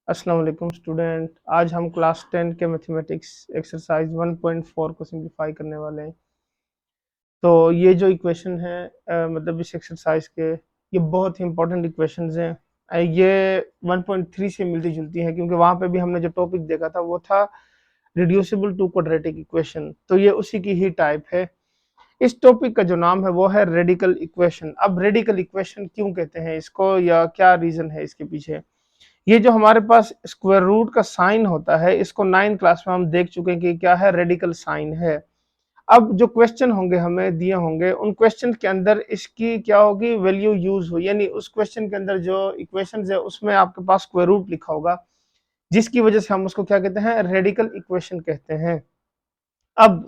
अस्सलाम वालेकुम स्टूडेंट। आज हम क्लास 10 के मैथमेटिक्स एक्सरसाइज 1.4 को सिंप्लीफाई करने वाले हैं। तो ये जो इक्वेशन है मतलब इस एक्सरसाइज के ये बहुत ही इंपॉर्टेंट इक्वेशंस हैं। ये 1.3 से मिलती जुलती हैं क्योंकि वहाँ पे भी हमने जो टॉपिक देखा था वो था रिड्यूसिबल टू क्वाड्रेटिक इक्वेशन, तो ये उसी की ही टाइप है। इस टॉपिक का जो नाम है वो है रेडिकल इक्वेशन। अब रेडिकल इक्वेशन क्यों कहते हैं इसको, या क्या रीजन है इसके पीछे। ये जो हमारे पास स्क्वायर रूट का साइन होता है, इसको 9 क्लास में हम देख चुके हैं कि क्या है, रेडिकल साइन है। अब जो क्वेश्चन होंगे हमें दिए होंगे, उन क्वेश्चन के अंदर इसकी क्या होगी, वैल्यू यूज हो, यानी उस क्वेश्चन के अंदर जो इक्वेशन है उसमें आपके पास स्क्वायर रूट लिखा होगा, जिसकी वजह से हम उसको क्या कहते हैं, रेडिकल इक्वेशन कहते हैं। अब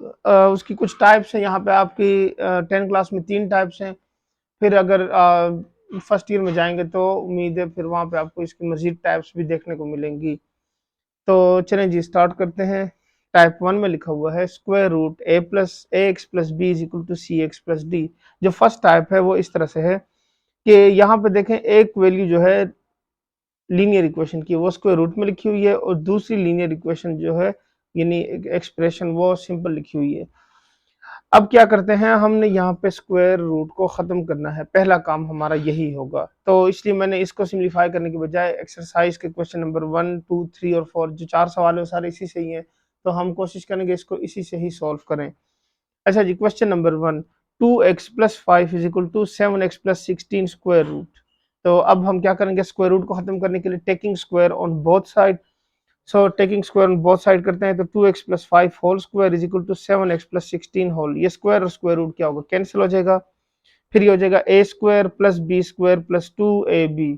उसकी कुछ टाइप्स हैं यहाँ पे आपकी 10 क्लास में 3 टाइप्स हैं। फिर अगर फर्स्ट ईयर में जाएंगे तो उम्मीद है फिर वहां पे आपको इसकी मजीद टाइप्स भी देखने को मिलेंगी। तो चलें जी स्टार्ट करते हैं। टाइप 1 में लिखा हुआ है square root A plus A X plus B is equal to C X plus D. जो फर्स्ट टाइप है वो इस तरह से है कि यहाँ पे देखें एक वैल्यू जो है लीनियर इक्वेशन की वो स्क्वायर रूट में लिखी हुई है, और दूसरी लीनियर इक्वेशन जो है यानी एक्सप्रेशन वो सिंपल लिखी हुई है। अब क्या करते हैं, हमने यहाँ पे स्क्वायर रूट को खत्म करना है, पहला काम हमारा यही होगा। तो इसलिए मैंने इसको सिंप्लीफाई करने के बजाय एक्सरसाइज के क्वेश्चन नंबर 1 2 3 और 4 जो 4 सवाल है वो सारे इसी से ही हैं, तो हम कोशिश करेंगे इसको इसी से ही सॉल्व करें। अच्छा जी, question number 1, 2x+5 is equal to 7x+16 square root. तो अब हम क्या करेंगे, स्क्वायर रूट को खत्म करने के लिए taking square on both side. So taking square on both side करते हैं तो 2x+5 whole square is equal to 7x+16 whole. ये स्क्वायर और स्क्वायर रूट क्या होगा, कैंसिल हो जाएगा। फिर ये हो जाएगा a square plus B square plus 2ab।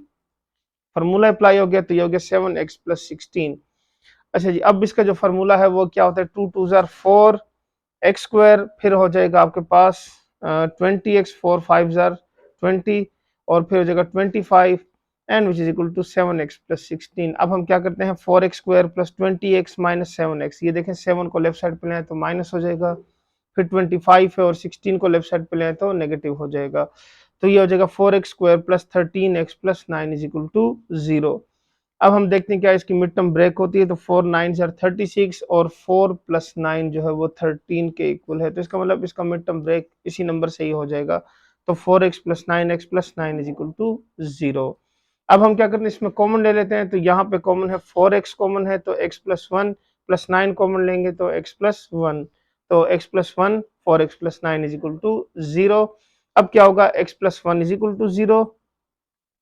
Formula apply हो गया तो ये हो गया 7x+16। अच्छा जी, अब इसका जो फार्मूला है वो क्या होता है, 2 2 4 एक्स स्क्वायर, फिर हो जाएगा आपके पास 20x, 4 5 20, और फिर हो जाएगा 25 and which is equal to 7x+16। अब हम क्या करते हैं, 4x square plus 20x minus 7x। ये देखें 7 को लेफ्ट साइड पे ले आए तो माइनस हो जाएगा, फिर 25 है और 16 को लेफ्ट साइड पे ले आए तो नेगेटिव हो जाएगा। तो ये हो जाएगा 4x square plus 13x plus 9 is equal to 0। अब हम देखते हैं क्या इसकी मिड टर्म ब्रेक होती है, तो 4 9 आर 36 और 4 प्लस 9 जो है वो 13 के इक्वल है, तो इसका मतलब इसका मिड टर्म ब्रेक इसी नंबर से ही हो जाएगा। तो 4x plus 9x plus 9 is equal to 0। अब हम क्या करते हैं, इसमें कॉमन ले लेते हैं, तो यहाँ पे कॉमन है 4x कॉमन है तो x प्लस 1 प्लस 9 कॉमन लेंगे तो x प्लस 1। तो x plus 1 4x plus 9 is equal to 0। अब क्या होगा, x plus 1 is equal to 0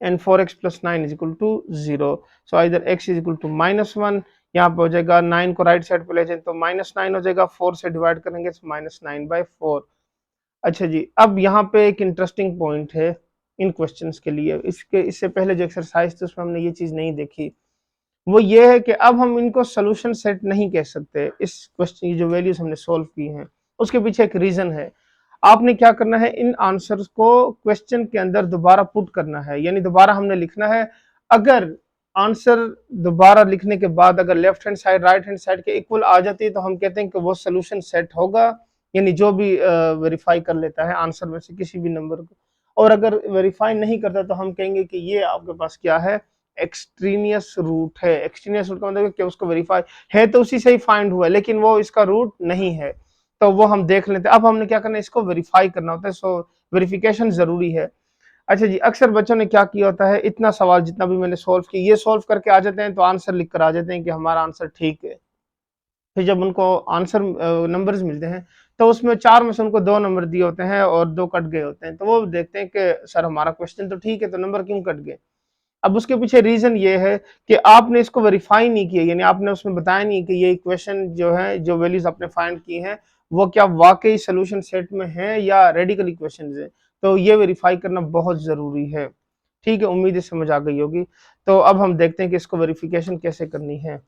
and 4x plus 9 is equal to 0। So either x is equal to -1, यहाँ पे हो जाएगा 9 को राइट साइड पे ले जाए तो -9 हो जाएगा, 4 से डिवाइड करेंगे तो -9/4। अच्छा जी, अब यहाँ पे एक इंटरेस्टिंग पॉइंट है इन क्वेश्चंस के लिए, इसके इससे पहले जो एक्सरसाइज थी उसमें हमने ये चीज नहीं देखी। वो ये है कि अब हम इनको सोल्यूशन सेट नहीं कह सकते, इस क्वेश्चन की जो वैल्यूज हमने सोल्व की हैं उसके पीछे एक रीजन है। आपने क्या करना है, इन आंसर्स को क्वेश्चन के अंदर दोबारा पुट करना है, यानी दोबारा हमने लिखना है। अगर आंसर दोबारा लिखने के बाद अगर left hand side right hand side के इक्वल आ जाती है तो हम कहते हैं कि वो सोल्यूशन सेट होगा, यानी जो भी वेरीफाई कर लेता है आंसर में से किसी भी नंबर को। और अगर वेरीफाई नहीं करता तो हम कहेंगे कि ये आपके पास क्या है, एक्सट्रीनियस रूट है। एक्सट्रीनियस रूट का मतलब कि उसको वेरीफाई है तो उसी से ही फाइंड हुआ है, लेकिन वो इसका रूट नहीं है, तो वो हम देख लेते हैं। अब हमने क्या करना है, इसको वेरीफाई करना होता है, सो वेरिफिकेशन जरूरी है। अच्छा जी, अक्सर बच्चों ने क्या किया होता है, इतना सवाल जितना भी मैंने सोल्व किया ये सोल्व करके आ जाते हैं तो आंसर लिख कर आ जाते हैं कि हमारा आंसर ठीक है। फिर जब उनको आंसर नंबर्स मिलते हैं तो उसमें 4 में से उनको 2 नंबर दिए होते हैं और 2 कट गए होते हैं, तो वो देखते हैं कि सर हमारा क्वेश्चन तो ठीक है तो नंबर क्यों कट गए। अब उसके पीछे रीजन ये है कि आपने इसको वेरीफाई नहीं किया, यानी आपने उसमें बताया नहीं कि ये इक्वेशन जो है, जो वैल्यूज आपने फाइंड की हैं वो क्या वाकई सोल्यूशन सेट में है या रेडिकल इक्वेशन है। तो ये वेरीफाई करना बहुत जरूरी है। ठीक है, उम्मीद है समझ आ गई होगी। तो अब हम देखते हैं कि इसको वेरिफिकेशन कैसे करनी है।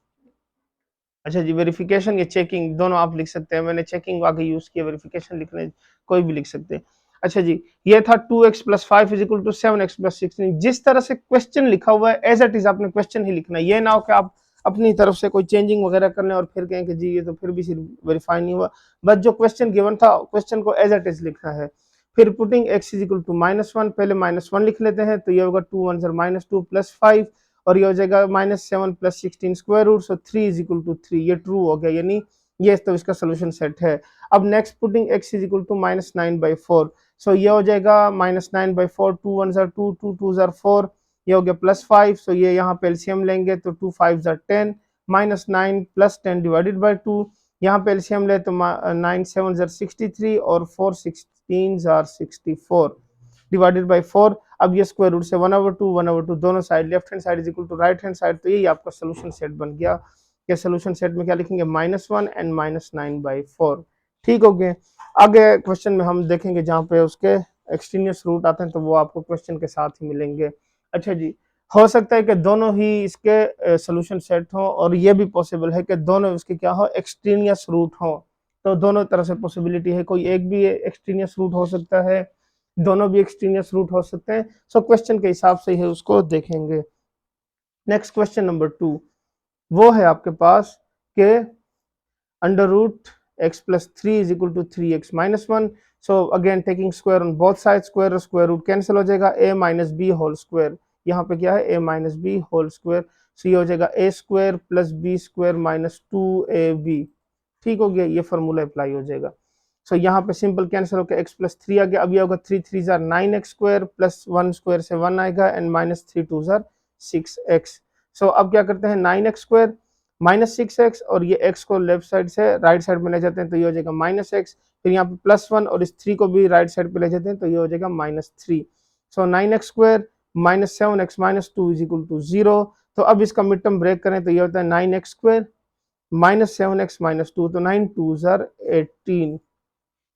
अच्छा जी, वेरिफिकेशन या चेकिंग दोनों आप लिख सकते हैं, मैंने चेकिंग आगे यूज किया, वेरिफिकेशन लिखने कोई भी लिख सकते हैं। अच्छा जी, ये था 2x+5 is equal to 7x+16। जिस तरह से क्वेश्चन लिखा हुआ है एज इट इज आपने क्वेश्चन ही लिखना है, ये ना हो कि आप अपनी तरफ से कोई चेंजिंग वगैरह कर लें और फिर कहें कि जी ये तो फिर भी वेरीफाई नहीं हुआ। बस जो क्वेश्चन गिवन था क्वेश्चन को एज इट इज लिखना है। फिर putting x is equal to -1, पहले -1 लिख लेते हैं तो ये होगा 2 1 -2 +5, और ये हो जाएगा -7 + 16 square root, so 3 is equal to 3, ये ट्रू हो गया, यानी ये तो इसका सोल्यूशन सेट है। अब next putting x is equal to -9/4, so ये हो जाएगा -9/4, 2 1 ज़ा 2, 2 2 ज़ा 4, ये हो गया +5, सो ये यहाँ पे एलसीएम लेंगे तो 2 5 ज़ा 10, -9 + 10 डिवाइडेड बाय 2, यहाँ पे एलसीएम ले तो 9 7 ज़ा 63 और 4 16 ज़ा 64 डिवाइडेड बाय 4। अब ये स्क्वायर रूट से 1/2 दोनों side, left hand side is equal to right hand side, तो यही आपका सोल्यूशन सेट बन गया। के सोल्यूशन सेट में क्या लिखेंगे, -1 एंड -9/4। ठीक हो गए। आगे क्वेश्चन में हम देखेंगे जहाँ पे उसके एक्सट्रीनियस रूट आते हैं, तो वो आपको क्वेश्चन के साथ ही मिलेंगे। अच्छा जी, हो सकता है कि दोनों ही इसके सोल्यूशन सेट हो, और ये भी पॉसिबल है कि दोनों इसके क्या हो, एक्सट्रीनियस रूट हो। तो दोनों तरह से पॉसिबिलिटी है, कोई एक भी एक्सट्रीनियस रूट हो सकता है, दोनों भी एक्सट्रीनियस रूट हो सकते हैं। सो क्वेश्चन के हिसाब से ही उसको देखेंगे। नेक्स्ट क्वेश्चन नंबर 2, वो है आपके पास के √x+3 is equal to 3x-1, so again taking square on both sides, square root cancel हो जाएगा, a minus b whole square, यहाँ पे क्या है, a minus b whole square, so ये हो जाएगा a square plus b square minus 2ab। ठीक हो गया, ये फॉर्मूला अप्लाई हो जाएगा। सो यहाँ पे सिंपल कैंसिल होकर x+3 आ गया। अब ये होगा 3 3 ज़ा 9x स्क्वायर प्लस 1 स्क्वायर से 1 आएगा एंड -3 2 ज़ा 6x। सो अब क्या करते हैं, 9x स्क्वायर -6x और ये x को लेफ्ट साइड से राइट साइड में ले जाते हैं, तो ये हो जाएगा -x, फिर यहाँ पे +1 और इस 3 को भी राइट साइड पे ले जाते हैं, तो ये हो जाएगा -3। So 9x square -7x-2 is equal to 0। तो अब इसका मिड टर्म ब्रेक करें तो ये होता है 9x स्क्वायर -7x-2, तो 9 2 ज़ा 18,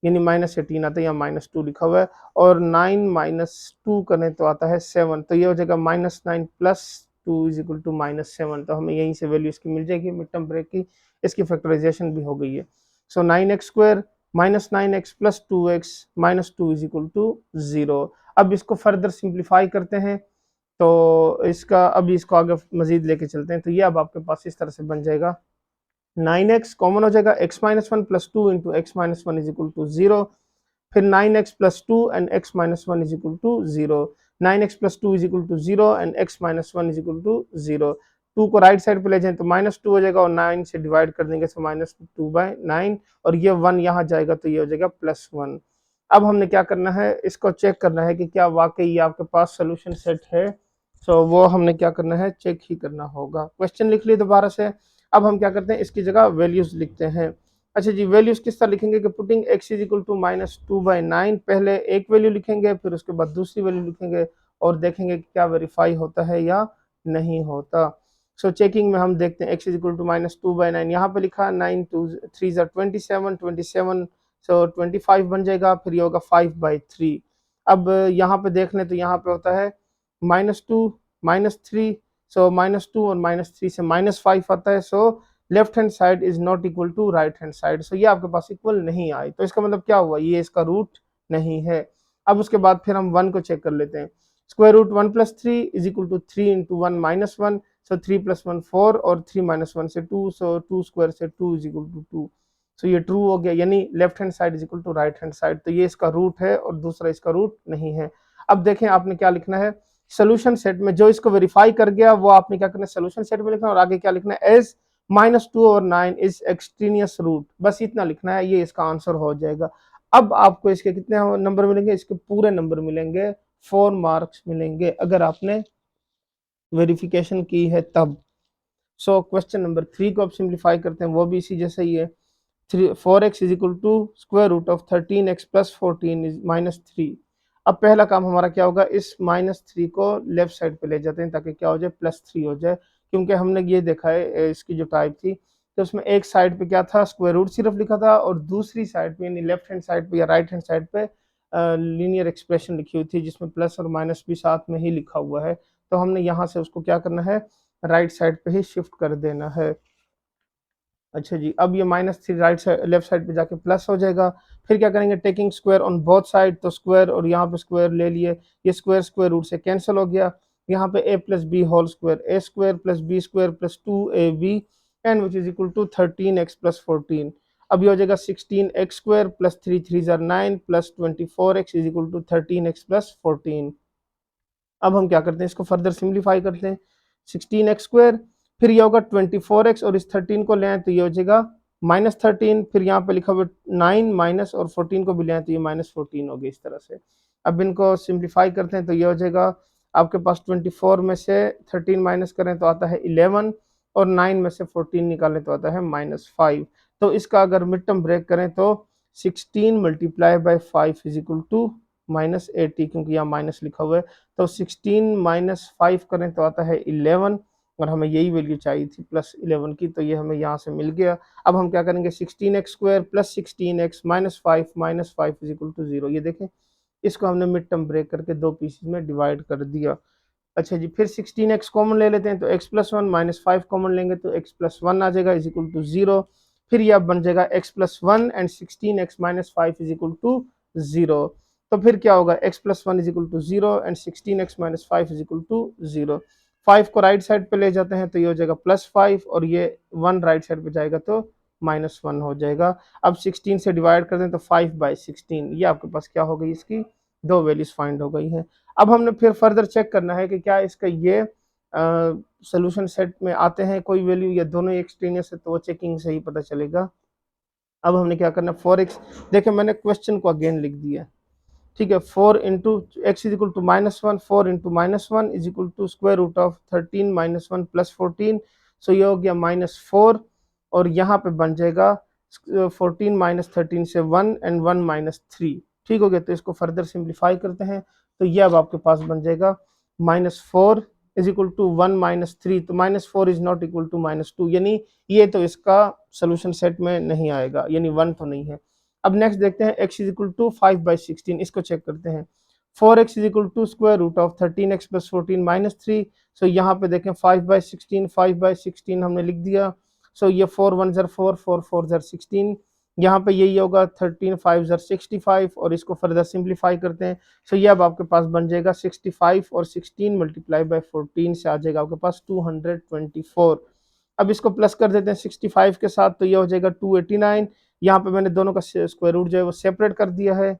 यानी -18 आता है, यहाँ -2 लिखा हुआ है, और 9 - 2 करें तो आता है 7, तो ये हो जाएगा -9 + 2 इज इक्वल टू -7। तो हमें यहीं से वैल्यू इसकी मिल जाएगी मिड टर्म ब्रेक की, इसकी फैक्टराइजेशन भी हो गई है। So 9x square -9x + 2x -2 is equal to 0। अब इसको फर्दर सिंप्लीफाई करते हैं, तो इसका अभी इसको आगे मजीद लेके चलते हैं, तो ये अब आपके पास इस तरह से बन जाएगा, 9x कॉमन हो जाएगा, x-1 + 2 into x-1 is equal to 0, फिर 9x + 2 and x-1 is equal to 0, 9x + 2 is equal to 0 and x-1 is equal to 0। 2 को राइट साइड पे ले जाएं तो -2 हो जाएगा, और 9 से डिवाइड कर देंगे तो -2/9, और ये 1 यहाँ जाएगा तो ये हो जाएगा +1। अब हमने क्या करना है, इसको चेक करना है कि क्या वाकई ये आपके पास सोल्यूशन सेट है। सो वो हमने क्या करना है, चेक ही करना होगा। क्वेश्चन लिख लिए दोबारा से। अब हम क्या करते हैं, इसकी जगह वैल्यूज लिखते हैं। अच्छा जी, वैल्यूज किस तरह लिखेंगे कि putting x is equal to -2/9, पहले एक वैल्यू लिखेंगे, फिर उसके बाद दूसरी वैल्यू लिखेंगे, और देखेंगे कि क्या वेरीफाई होता है या नहीं होता। सो चेकिंग में हम देखते हैं x इज इक्वल टू -2/9, यहाँ पे लिखा 9 2 3 ज़ा 27, 27 सो 25 बन जाएगा, फिर ये होगा 5/3। अब यहाँ पे देख लें तो यहाँ पे होता है -2 -3, सो -2 और -3 से -5 आता है, so left hand side is not equal to right hand side, so ये आपके पास इक्वल नहीं आए, तो इसका मतलब क्या हुआ, ये इसका रूट नहीं है। अब उसके बाद फिर हम 1 को चेक कर लेते हैं, square root 1 + 3 is equal to 3 into 1 -1, so 3 + 1 4 और 3 - 1 से 2, सो 2 स्क्वायर से 2 इज इक्वल टू 2, सो ये ट्रू हो गया, यानी left hand side is equal to right hand side, तो ये इसका रूट है और दूसरा इसका रूट नहीं है। अब देखें आपने क्या लिखना है, सोल्यूशन सेट में जो इसको वेरीफाई कर गया वो आपने क्या करना है, सोल्यूशन सेट में लिखना है, और आगे क्या लिखना है, एज -2/9 इज एक्सट्रीनियस रूट, बस इतना लिखना है, ये इसका आंसर हो जाएगा। अब आपको इसके कितने नंबर मिलेंगे, इसके पूरे नंबर मिलेंगे, 4 मार्क्स मिलेंगे अगर आपने वेरिफिकेशन की है तब। सो क्वेश्चन नंबर 3 को आप सिंप्लीफाई करते हैं, वो भी इसी जैसा ही है। 4x is equal to square root of 13x + 14 is -3। अब पहला काम हमारा क्या होगा, इस -3 को लेफ्ट साइड पे ले जाते हैं ताकि क्या हो जाए, +3 हो जाए, क्योंकि हमने ये देखा है इसकी जो टाइप थी, तो उसमें एक साइड पे क्या था, स्क्वायर रूट सिर्फ लिखा था, और दूसरी साइड पे यानी लेफ्ट हैंड साइड पे या राइट हैंड साइड पे लीनियर एक्सप्रेशन लिखी हुई थी जिसमें प्लस और माइनस भी साथ में ही लिखा हुआ है, तो हमने यहाँ से उसको क्या करना है, राइट साइड पे ही शिफ्ट कर देना है। अच्छा जी, अब ये -3 राइट साइड लेफ्ट साइड पे जाके प्लस हो जाएगा, फिर क्या करेंगे, taking square on both side, तो स्क्वायर और यहाँ पे स्क्वायर ले लिए, ये स्क्वायर स्क्वायर रूट से कैंसिल हो गया, यहाँ पे a + b whole square, a square + b square + 2ab and which is equal to 13x + 14। अब ये हो जाएगा 16x स्क्वायर + 3 3 ज़ा 9 + 24x is equal to 13x + 14। अब हम क्या करते हैं, इसको फर्दर सिंप्लीफाई करते हैं, 16x², फिर ये होगा 24x और इस 13 को ले आए तो ये हो जाएगा -13, फिर यहाँ पे लिखा हुआ 9 माइनस और 14 को भी ले आए तो ये -14 होगी इस तरह से। अब इनको सिंप्लीफाई करते हैं तो ये हो जाएगा आपके पास 24 में से 13 माइनस करें तो आता है 11 और 9 में से 14 निकालें तो आता है -5। तो इसका अगर मिड टर्म ब्रेक करें तो 16 multiply by 5 is equal to -80, क्योंकि यहाँ माइनस लिखा हुआ है। तो 16 माइनस 5 करें तो आता है 11 और हमें यही वैल्यू चाहिए थी +11 की, तो ये हमें यहाँ से मिल गया। अब हम क्या करेंगे 16x² + 16x - 5 is equal to 0। ये देखें इसको हमने मिड टर्म ब्रेक करके दो पीसेस में डिवाइड कर दिया। अच्छा जी, फिर 16x कॉमन ले लेते हैं तो x+1 -5 कॉमन लेंगे तो x+1 आ जाएगा इज इक्वल टू 0। फिर ये अब बन जाएगा x+1 and 16x - 5 is equal to 0। तो फिर क्या होगा x+1 is equal to 0 and 16x - 5 is equal to 0। 5 को राइट साइड पे ले जाते हैं तो ये हो जाएगा +5 और ये 1 राइट साइड पे जाएगा तो -1 हो जाएगा। अब 16 से डिवाइड कर दें तो 5/16, ये आपके पास क्या हो गई, इसकी दो वैल्यूज फाइंड हो गई हैं। अब हमने फिर फर्दर चेक करना है कि क्या इसका ये सोल्यूशन सेट में आते हैं कोई वैल्यू या दोनों ही एक्सट्रेनियस है, तो वो चेकिंग से ही पता चलेगा। अब हमने क्या करना है 4x, देखिए मैंने क्वेश्चन को अगेन लिख दिया, ठीक है। 4 into X is equal to -1, 4 into -1 is equal to square root of 13 - 1 + 14। So ये हो गया -4 और यहाँ पे बन जाएगा 14 - 13 से 1 एंड 1 - 3, ठीक हो गया। तो इसको फर्दर सिंप्लीफाई करते हैं तो ये अब आपके पास बन जाएगा -4 इज इक्वल टू 1 - 3, तो -4 इज नॉट इक्वल टू -2, यानी ये तो इसका सोल्यूशन सेट में नहीं आएगा, यानी 1 तो नहीं है। अब नेक्स्ट देखते हैं x इज इक्वल टू 5/16, इसको चेक करते हैं। 4x is equal to square root of 13x + 14 - 3। So यहाँ पे देखें 5/16 हमने लिख दिया। सो ये 4 1 ज़र 4, 4 4 ज़र 16, यहाँ पे यही होगा 13 5 ज़र 65 और इसको फर्दर सिंप्लीफाई करते हैं। सो ये अब आपके पास बन जाएगा 65 और 16 मल्टीप्लाई बाय 14 से आ जाएगा आपके पास 224। अब इसको प्लस कर देते हैं 65 के साथ तो ये हो जाएगा 289। यहाँ पे मैंने दोनों का स्क्वायर रूट जो है वो सेपरेट कर दिया है।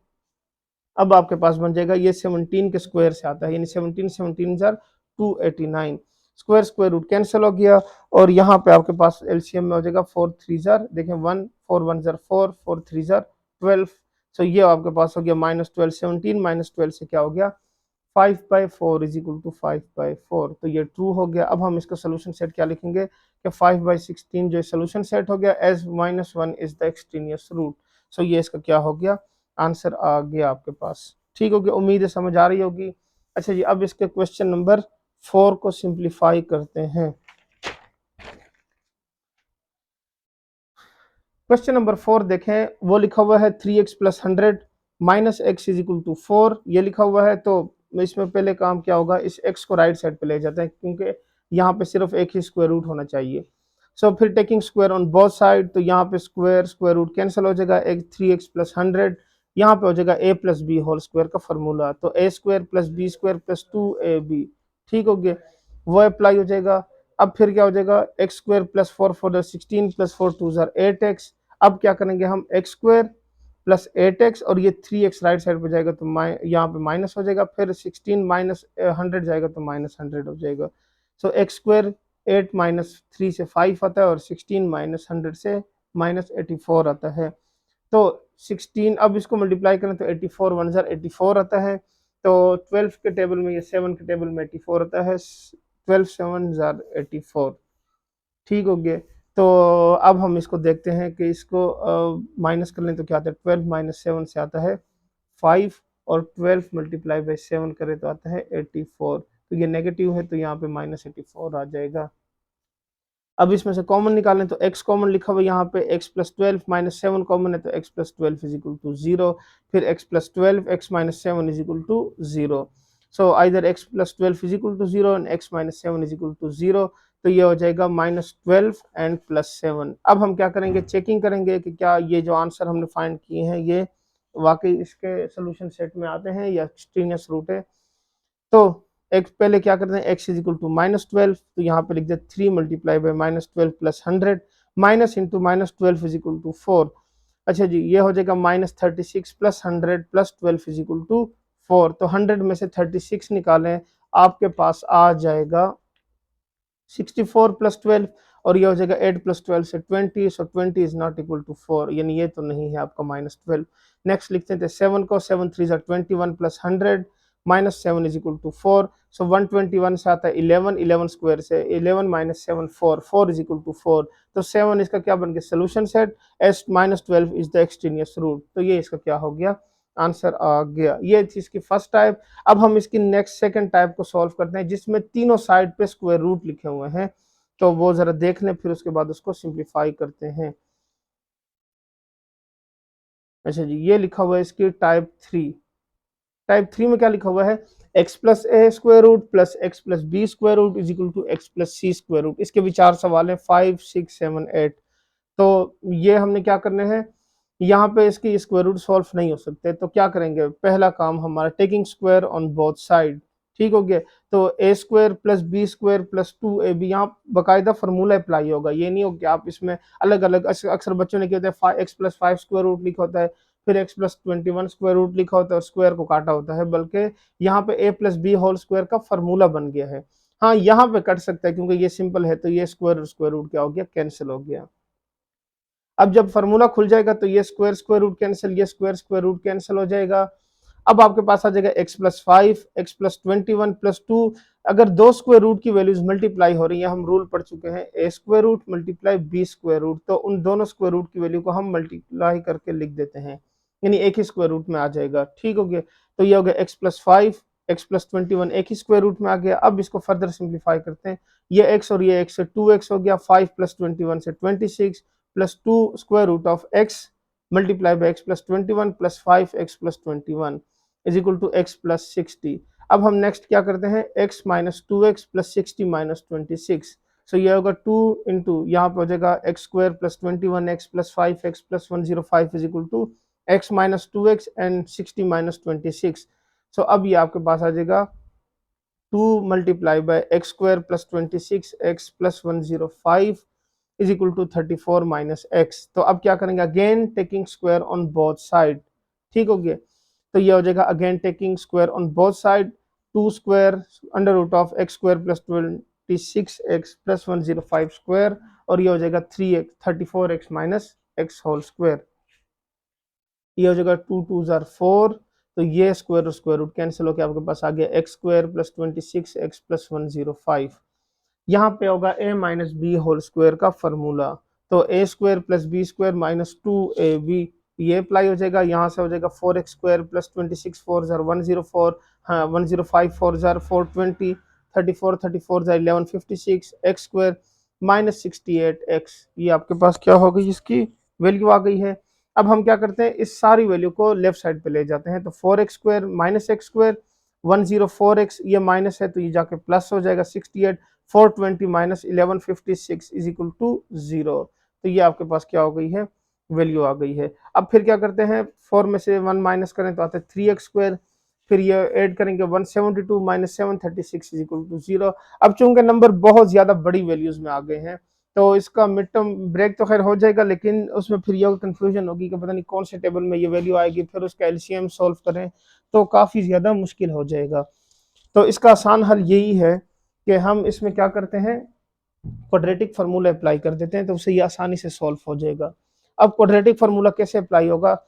अब आपके पास बन जाएगा ये 17 के स्क्वायर से आता है, यानी 17 17 जार 289, स्क्वायर स्क्वायर रूट कैंसिल हो गया और यहाँ पे आपके पास एलसीएम में हो जाएगा 4 3 जार, देखें 1 4 1 जार 4 4 3 जार 12। सो ये आपके पास हो गया -12, 17 -12 से क्या हो गया 5/4 इज इक्वल टू 5/4, तो ये ट्रू हो गया। अब हम इसका सोल्यूशन सेट क्या लिखेंगे कि 5/16 जो सोल्यूशन सेट हो गया as -1 is the extraneous root. So ये इसका क्या हो गया, आंसर आ गया आपके पास, ठीक हो गया। उम्मीद है समझ आ रही होगी। अच्छा जी, अब इसके क्वेश्चन नंबर 4 को सिंप्लीफाई करते हैं। क्वेश्चन नंबर 4 देखें, वो लिखा हुआ है 3x + 100 - x is equal to 4, ये लिखा हुआ है। तो इसमें पहले काम क्या होगा, इस x को राइट साइड पे ले जाते हैं क्योंकि यहाँ पे सिर्फ एक ही स्क्वायर रूट होना चाहिए। सो फिर taking square on both side, तो यहाँ पे स्क्वायर स्क्वायर रूट कैंसिल हो जाएगा, एक 3x + 100 यहाँ पे हो जाएगा a + b होल स्क्वायर का फॉर्मूला, तो a² + b² + 2ab, ठीक हो गया, वो अप्लाई हो जाएगा। अब फिर क्या हो जाएगा x² + 4 4 16 + 4 2 8x। अब क्या करेंगे हम x² + 8x और ये 3x राइट साइड पे जाएगा तो यहाँ पे माइनस हो जाएगा, फिर 16 - 100 जाएगा तो -100 हो जाएगा। सो x² 8 - 3 से 5 आता है और 16 - 100 से -84 आता है। तो 16 अब इसको मल्टीप्लाई करें तो 84 1 ज़र 84 आता है। तो 12 के टेबल में, ये 7 के टेबल में 84 आता है, 12 7 ज़र 84, ठीक हो गया। तो अब हम इसको देखते हैं कि इसको माइनस कर लें तो क्या आता है, 12 - 7 से आता है 5 और 12 मल्टीप्लाई बाई 7 करें तो आता है 84, तो ये नेगेटिव है तो यहाँ पे -84 आ जाएगा। अब इसमें से कॉमन निकालें तो x कॉमन लिखा हुआ यहाँ पे, x + 12 - 7 कॉमन है तो x + 12 इज इक्वल टू 0, फिर x + 12 x - 7 is equal to 0। So either x + 12 is equal to 0 and x - 7 is equal to 0, तो ये हो जाएगा -12 एंड +7। अब हम क्या करेंगे, चेकिंग करेंगे कि क्या ये जो आंसर हमने फाइंड किए हैं ये वाकई इसके सोल्यूशन सेट में आते हैं या एक्सट्रेनियस रूट है। तो एक पहले क्या करते हैं, x इज इक्वल टू -12, तो यहाँ पे लिख दे 3 multiply by -12 + 100, minus into -12 is equal to 4। अच्छा जी, ये हो जाएगा -36 + 100 + 12 इज इक्वल टू 4। तो 100 में से 36 निकालें, आपके पास आ जाएगा 64 प्लस 12 और ये हो जाएगा 8 प्लस 12 से 20, सो 20 इज नॉट इक्वल टू 4, यानी ये तो नहीं है आपका -12। नेक्स्ट लिखते थे 7 को, 7 3 जा 21 प्लस 100 -7 इज इक्वल टू 4, सो 121 से आता है 11, 11 स्क्वायर से 11 माइनस 7 4, 4 इज इक्वल टू 4, तो 7 इसका क्या बन गया solution set, as -12 is the extraneous root, तो ये इसका क्या हो गया आंसर आ गया। ये थी इसकी फर्स्ट टाइप। अब हम इसकी नेक्स्ट सेकंड टाइप को सॉल्व करते हैं जिसमें तीनों साइड पे स्क्वायर रूट लिखे हुए हैं, तो वो जरा देख लें फिर उसके बाद उसको सिंप्लीफाई करते हैं। अच्छा जी, ये लिखा हुआ है इसकी टाइप 3। टाइप 3 में क्या लिखा हुआ है, x plus A square root plus X plus B square root is equal to X plus C square root. इसके भी 4 सवाल हैं, 5 6 7 8। तो ये हमने क्या करने हैं, यहाँ पे इसकी स्क्वायर रूट सॉल्व नहीं हो सकते, तो क्या करेंगे, पहला काम हमारा taking square on both side, ठीक हो गया। तो a square plus B square plus 2ab, यहाँ बाकायदा फार्मूला अप्लाई होगा, ये नहीं हो कि आप इसमें अलग अलग, अक्सर बच्चों ने क्या होता है एक्स प्लस 5 स्क्वायर रूट लिखा होता है, फिर एक्स प्लस 21 स्क्वायर रूट लिखा होता है और स्क्वायर को काटा होता है, बल्कि यहाँ पे ए प्लस बी होल स्क्वायर का फार्मूला बन गया है। हाँ, यहाँ पे कट सकता है क्योंकि ये सिंपल है, तो ये स्क्वायर स्क्वायर रूट क्या हो गया, कैंसिल हो गया। अब जब फार्मूला खुल जाएगा तो ये स्क्वायर स्क्वायर रूट कैंसिल, ये स्क्वायर स्क्वायर रूट कैंसिल हो जाएगा। अब आपके पास आ जाएगा x plus 5 x plus 21 plus 2। अगर दो स्क्वायर रूट की वैल्यूज मल्टीप्लाई हो रही है, हम रूल पढ़ चुके हैं a square root multiply b square root, तो उन दोनों स्क्वायर रूट की वैल्यू को हम मल्टीप्लाई करके लिख देते हैं, यानी एक ही स्क्वायर रूट में आ जाएगा, ठीक हो गया। तो ये हो गया एक्स प्लस 5 एक्स प्लस 21 एक ही स्क्वायर रूट में आ गया। अब इसको फर्दर सिंप्लीफाई करते हैं, ये x और ये x से 2x हो गया, 5 प्लस 21 से 26 plus 2 square root of x multiply by X plus 21 plus 5 x plus 21 is equal to X plus 60। अब हम नेक्स्ट क्या करते हैं, x minus 2x plus 60 minus 26, so ये होगा 2 इंटू यहाँ पे हो जाएगा x square plus 21 X plus 5 x plus 105 is equal to X minus 2x and 60 minus 26। So अब ये आपके पास आ जाएगा 2 multiply by X square plus 26 x plus 105 is equal to 34 minus x. तो अब क्या करेंगे, again taking square on both side, ठीक हो गया। तो ये हो जाएगा again taking square on both side, 2 square under root of x square plus 26 x plus 105 square, और ये हो जाएगा 3x 34 X minus X whole square. ये हो जाएगा 2 2 जार 4, तो ये स्क्वायर और स्क्वायर रूट कैंसिल होकर आपके पास आ गया x square plus 26 x plus 105। यहाँ पे होगा a minus b whole square का फॉर्मूला, तो a square plus B square minus 2ab ये अप्लाई हो जाएगा, यहाँ से हो जाएगा 4x स्क्वायर प्लस 26 4 जार 104, हाँ 105 4 jar 420, 34 34 jar 1156 x square minus 68x, ये आपके पास क्या हो गई, इसकी वैल्यू आ गई है। अब हम क्या करते हैं, इस सारी वैल्यू को लेफ्ट साइड पे ले जाते हैं, तो 4x square minus x square 104x ये माइनस है तो ये जाके प्लस हो जाएगा 68, 420 माइनस 1156 इज इक्वल टू 0, तो ये आपके पास क्या हो गई है, वैल्यू आ गई है। अब फिर क्या करते हैं, 4 में से 1 माइनस करें तो आता है 3x स्क्वायर, फिर ये ऐड करेंगे 172 माइनस 736 इज इक्वल टू 0। अब चूंकि नंबर बहुत ज्यादा बड़ी वैल्यूज में आ गए हैं तो इसका मिड टर्म ब्रेक तो खैर हो जाएगा, लेकिन उसमें फिर ये कंफ्यूजन होगी कि पता नहीं कौन से टेबल में ये वैल्यू आएगी, फिर उसका एलसीएम सॉल्व करें तो काफ़ी ज़्यादा मुश्किल हो जाएगा। तो इसका आसान हल यही है कि हम इसमें क्या करते हैं, क्वाड्रेटिक फार्मूला अप्लाई कर देते हैं, तो उससे ये आसानी से सॉल्व हो जाएगा। अब क्वाड्रेटिक फार्मूला कैसे अप्लाई होगा,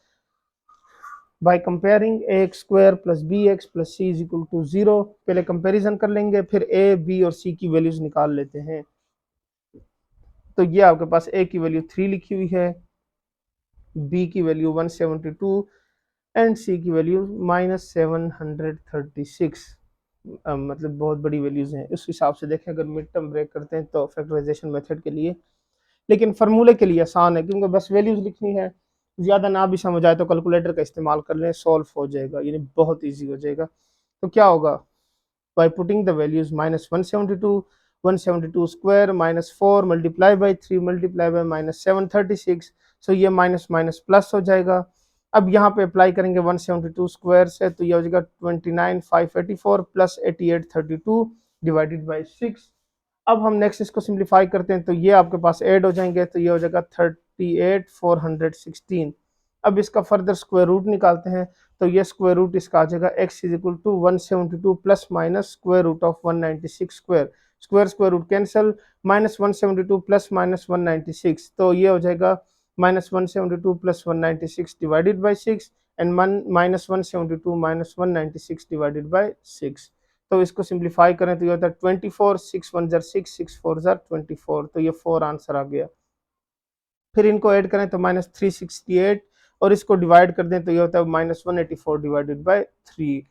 by comparing A x square plus B x plus C is equal to 0, पहले कंपेरिजन कर लेंगे, फिर ए बी और सी की वैल्यूज निकाल लेते हैं। तो ये आपके पास ए की वैल्यू 3 लिखी हुई है, बी की वैल्यू 172 एंड सी की वैल्यू माइनस 736, मतलब बहुत बड़ी वैल्यूज हैं। उस हिसाब से देखें अगर मिड टर्म ब्रेक करते हैं तो फैक्टराइजेशन मेथड के लिए, लेकिन फार्मूले के लिए आसान है क्योंकि बस वैल्यूज लिखनी है, ज़्यादा ना भी समझ आए तो कैलकुलेटर का इस्तेमाल कर लें, सॉल्व हो जाएगा, यानी बहुत ईजी हो जाएगा। तो क्या होगा, by putting the values minus 172 square minus 4 multiply by 3 multiply by minus 736, सो ये माइनस माइनस प्लस हो जाएगा। अब यहाँ पे अप्लाई करेंगे 172 स्क्वायर से, तो ये हो जाएगा 29584 प्लस 8832 डिवाइडेड बाई 6। अब हम नेक्स्ट इसको सिंप्लीफाई करते हैं तो ये आपके पास ऐड हो जाएंगे, तो ये हो जाएगा 38416। अब इसका फर्दर स्क्वायर रूट निकालते हैं, तो ये स्क्वायर रूट इसका आ जाएगा x is equal to 172 plus minus square root of 196 square, square square root cancel, minus 172 plus minus 196, तो ये हो जाएगा minus 172 plus 196 divided by 6 and minus 172 minus 196 divided by 6। तो इसको सिंप्लीफाई करें तो ये होता है 24, 6 1 जार 6, 6 4 जार 24, तो ये 4 आंसर आ गया। फिर इनको ऐड करें तो माइनस 368 और इसको डिवाइड कर दें तो ये होता है माइनस 184 डिवाइडेड बाई 3।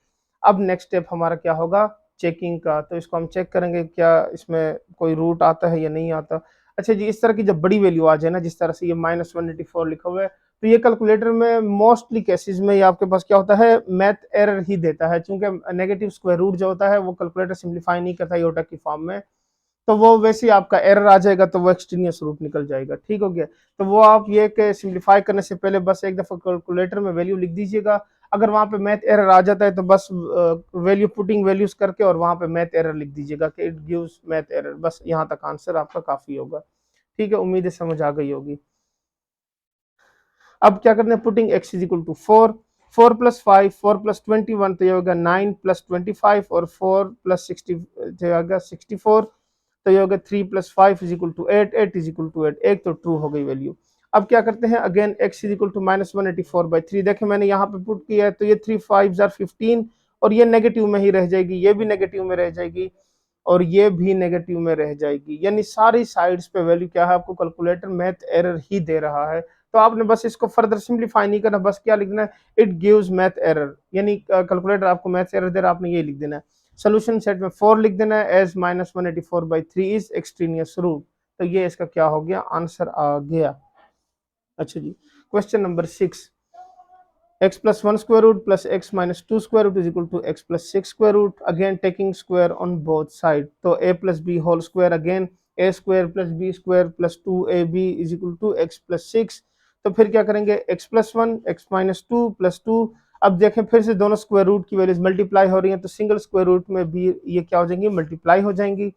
अब नेक्स्ट स्टेप हमारा क्या होगा, चेकिंग का, तो इसको हम चेक करेंगे क्या इसमें कोई रूट आता है या नहीं आता। अच्छा जी, इस तरह की जब बड़ी वैल्यू आ जाए ना, जिस तरह से ये माइनस 184 लिखा हुआ है, तो ये कैलकुलेटर में मोस्टली केसेस में ये आपके पास क्या होता है, मैथ एरर ही देता है, क्योंकि नेगेटिव स्क्वायर रूट जो होता है वो कैलकुलेटर सिंप्लीफाई नहीं करता योटा की फॉर्म में, तो वो वैसे ही आपका एरर आ जाएगा, तो वो एक्सट्रीनियस रूट निकल जाएगा। ठीक हो गया, तो वो आप ये कि सिंप्लीफाई करने से पहले बस एक दफा कैलकुलेटर में वैल्यू लिख दीजिएगा, अगर वहां पे मैथ एरर आ जाता है तो बस वैल्यू पुटिंग वैल्यूज करके और वहां पे मैथ एरर लिख दीजिएगा कि इट गिव्स मैथ एरर, बस यहाँ तक आंसर आपका काफी होगा। ठीक है, उम्मीद है समझ आ गई होगी। अब क्या करना है, putting x is equal to 4, 4 plus 5, 4 plus 21, तो ये होगा 9 प्लस 25 और 4 प्लस 60 जो होगा 64, तो ये होगा 3 plus 5 is equal to 8, 8 is equal to 8, एक तो ट्रू हो गई वैल्यू। अब क्या करते हैं, again x is equal to minus 184/3, देखें मैंने यहाँ पे पुट किया है, तो ये 3 5 15 और ये नेगेटिव में ही रह जाएगी, ये भी नेगेटिव में रह जाएगी और ये भी नेगेटिव में रह जाएगी, यानी सारी साइड्स पे वैल्यू क्या है, आपको कैलकुलेटर मैथ एरर ही दे रहा है। तो आपने बस इसको फर्दर सिंप्लीफाई नहीं करना, बस क्या लिखना है, इट गिव्स मैथ एरर, यानी कैलकुलेटर आपको मैथ एरर दे रहा है, आपने ये लिख देना है। सोल्यूशन सेट में 4 लिख देना है, as minus 184/3 is extraneous root, तो ये इसका क्या हो गया, आंसर आ गया। अच्छा जी, question number 6, x plus 1 square root plus x minus 2 square root is equal to x plus 6 square root, again taking square on both sides, तो a plus b whole square, again a square plus b square plus 2ab is equal to x plus 6, तो फिर क्या करेंगे, x plus 1 x minus 2 plus 2, अब देखें फिर से दोनों स्क्वायर रूट की वैल्यूज मल्टीप्लाई हो रही हैं, तो सिंगल स्क्वायर रूट में भी ये क्या हो जाएंगी, मल्टीप्लाई हो जाएंगी,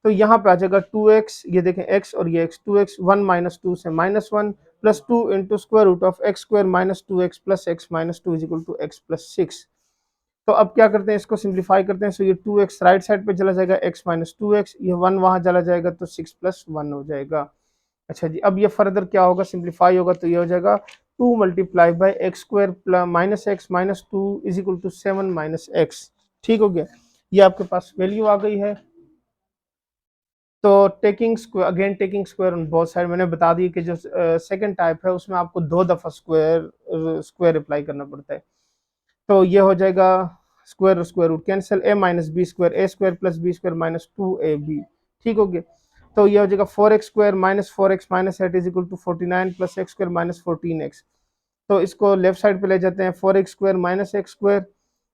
तो यहाँ पे आ जाएगा 2x, ये देखें x और ये x, 2x 1 माइनस 2 से minus 1 plus 2 into square root of x square minus 2x plus x minus 2 is equal to x plus 6। तो अब क्या करते हैं, इसको सिंप्लीफाई करते हैं, सो ये 2x राइट साइड पे चला जाएगा, x माइनस 2x, ये 1 वहां चला जाएगा तो 6 प्लस 1 हो जाएगा। अच्छा जी, अब ये फर्दर क्या होगा, सिंप्लीफाई होगा तो ये हो जाएगा 2 multiply by x square minus x minus 2 is equal to 7 minus X. ठीक हो गया, ये आपके पास वैल्यू आ गई है। तो taking square, again taking square on both side, मैंने बता दी कि जो सेकंड टाइप है उसमें आपको 2 दफा स्क्वायर अप्लाई करना पड़ता है, तो ये हो जाएगा square square root cancel, a minus B square, A square plus B square minus 2ab। ठीक हो गया, तो ये हो जाएगा 4x square minus 4x minus 8 is equal to 49 plus x square minus 14x, तो इसको लेफ्ट साइड पे ले जाते हैं, 4x square minus x square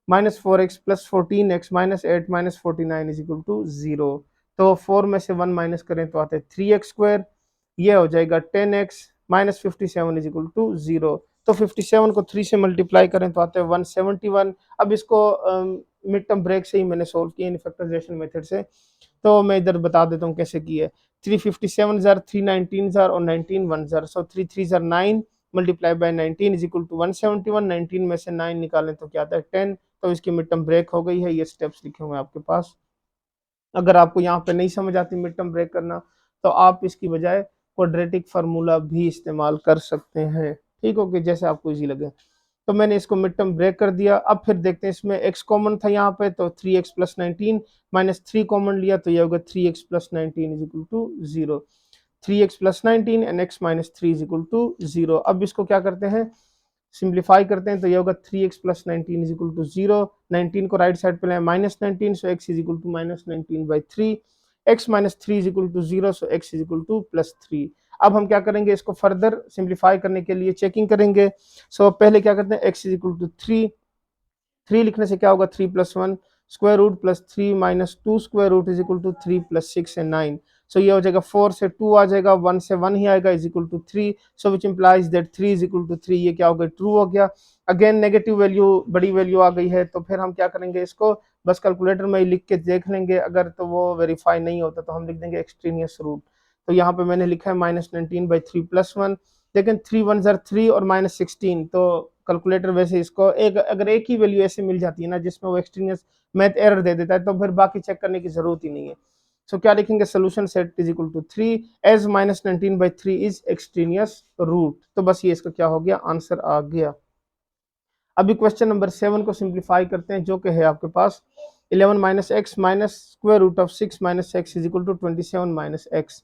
minus 4x plus 14x minus 8 minus 49 is equal to 0, तो 4 में से 1 माइनस करें तो आता है 3x स्क्वायर, ये हो जाएगा 10x minus 57 is equal to 0, तो 57 को 3 से मल्टीप्लाई करें तो आता है 171। अब इसको मिड टर्म ब्रेक से ही मैंने सोल्व किया, इन फैक्टराइजेशन मेथड से, तो मैं इधर बता देता हूँ कैसे किया है। 357 जार, 319 जार और 19 1 जार, सो 3 3 जार 9 multiply by 19 is equal to 171, 19 में से 9 निकालें तो क्या आता है 10, तो इसकी मिड टर्म ब्रेक हो गई है, ये स्टेप्स लिखे हुए हैं आपके पास। अगर आपको यहाँ पे नहीं समझ आती मिड टर्म ब्रेक करना, तो आप इसकी बजाय क्वाड्रेटिक फार्मूला भी इस्तेमाल कर सकते हैं। ठीक हो गया, जैसे आपको इजी लगे। तो मैंने इसको मिड टर्म ब्रेक कर दिया, अब फिर देखते हैं, इसमें x कॉमन था यहाँ पे, तो 3x प्लस 19 माइनस 3 कॉमन लिया, तो ये होगा 3x plus 19 is equal to 0, 3x plus 19 and x minus 3 is equal to 0। अब इसको क्या करते हैं, सिंप्लीफाई करते हैं, तो ये होगा 3x plus 19 is equal to 0, 19 को राइट साइड पे लाए minus 19, so x is equal to minus 19/3, x minus 3 is equal to 0, so x is equal to plus 3। अब हम क्या करेंगे, इसको फर्दर सिंप्लीफाई करने के लिए चेकिंग करेंगे। सो पहले क्या करते हैं, x इज इक्वल टू 3, 3 लिखने से क्या होगा, 3 plus 1 square root plus 3 minus 2 square root is equal to 3 plus 6 and 9, so ये हो जाएगा 4 से 2 आ जाएगा, 1 से 1 ही आएगा is equal to 3, so which implies that 3 is equal to 3, ये क्या हो गया, ट्रू हो गया। अगेन नेगेटिव वैल्यू, बड़ी वैल्यू आ गई है, तो फिर हम क्या करेंगे, इसको बस कैलकुलेटर में ही लिख के देख लेंगे, अगर तो वो वेरीफाई नहीं होता तो हम लिख देंगे एक्सट्रीनियस रूट। तो यहाँ पे मैंने लिखा है माइनस 19/3 प्लस 1, लेकिन 3 1 ज़र 3 और -16, तो कैलकुलेटर वैसे इसको एक अगर एक ही वैल्यू ऐसे मिल जाती है ना जिसमें वो एक्सट्रेनियस मैथ एरर दे देता है तो फिर बाकी चेक करने की जरूरत ही नहीं है। सो क्या लिखेंगे, solution set is equal to 3 as -19/3 is extraneous root. तो बस ये इसका क्या हो गया, आंसर आ गया। अभी क्वेश्चन नंबर 7 को सिंप्लीफाई करते हैं, जो कि है आपके पास 11 minus x minus square root of 6 minus x is equal to 27 minus x,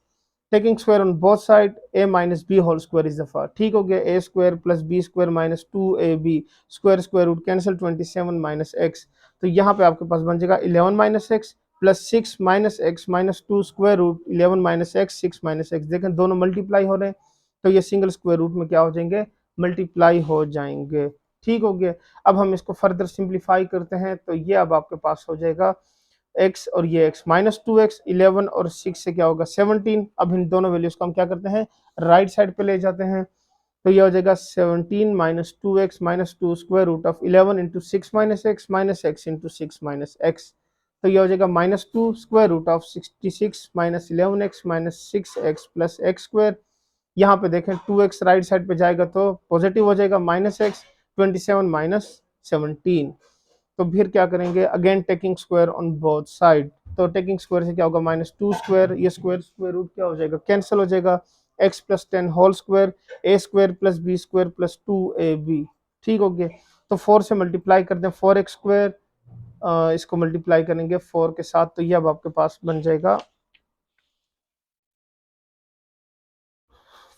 taking square on both side a minus b whole square is the for. ठीक हो गया, a square plus B square minus 2ab square square root cancel 27 minus x. तो यहाँ पे आपके पास बन जाएगा 11 minus x plus 6 minus x minus 2 square root 11 minus x 6 minus x. देखें दोनों मल्टीप्लाई हो रहे हैं तो ये सिंगल स्क्वायर रूट में क्या हो जाएंगे, मल्टीप्लाई हो जाएंगे। ठीक हो गया। अब हम इसको फर्दर सिंप्लीफाई करते हैं तो ये अब आपके पास हो जाएगा x और ये x -2x 11 और 6 से क्या होगा 17। अब इन दोनों वैल्यूज को हम क्या करते हैं, राइट साइड पे ले जाते हैं तो ये हो जाएगा 17 -2x -2 square root of 11 into 6 minus x into 6 minus x. तो ये हो जाएगा -2 square root of 66 -11x -6x plus x square. यहाँ पे देखें 2x राइट साइड पे जाएगा तो पॉजिटिव हो जाएगा -x 27 -17। तो फिर क्या करेंगे, again taking square on both side. तो टेकिंग स्क्वायर से क्या होगा, -2 स्क्वायर, ये स्क्वायर स्क्वायर रूट क्या हो जाएगा, कैंसिल हो जाएगा, x plus 10 whole square a square plus B square plus 2ab। ठीक हो गया। तो 4 से मल्टीप्लाई कर दें 4x स्क्वायर, इसको मल्टीप्लाई करेंगे 4 के साथ तो ये अब आपके पास बन जाएगा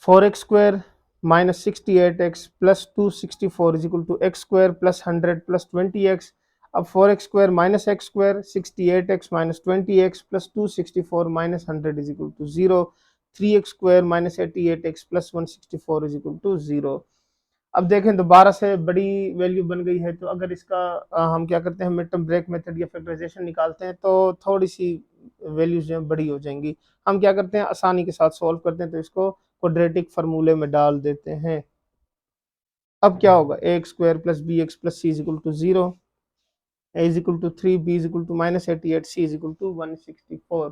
4x square minus 68x plus 264 is equal to x square plus 100 plus 20x। अब 4x square minus x square 68x minus 20x plus 264 minus 100 is equal to 0। 3x square minus 88x plus 164 is equal to 0। अब देखें दोबारा से बड़ी value बन गई है तो अगर इसका हम क्या करते हैं, मिड टर्म ब्रेक मेथड या फैक्टराइजेशन निकालते हैं तो थोड़ी सी वैल्यूज जो है बड़ी हो जाएंगी। हम क्या करते हैं, आसानी के साथ सॉल्व करते हैं तो इसको क्वाड्रेटिक फार्मूले में डाल देते हैं। अब क्या होगा, a x square plus B x plus C is equal to 0, a is equal to 3, b is equal to -88, c is equal to 164।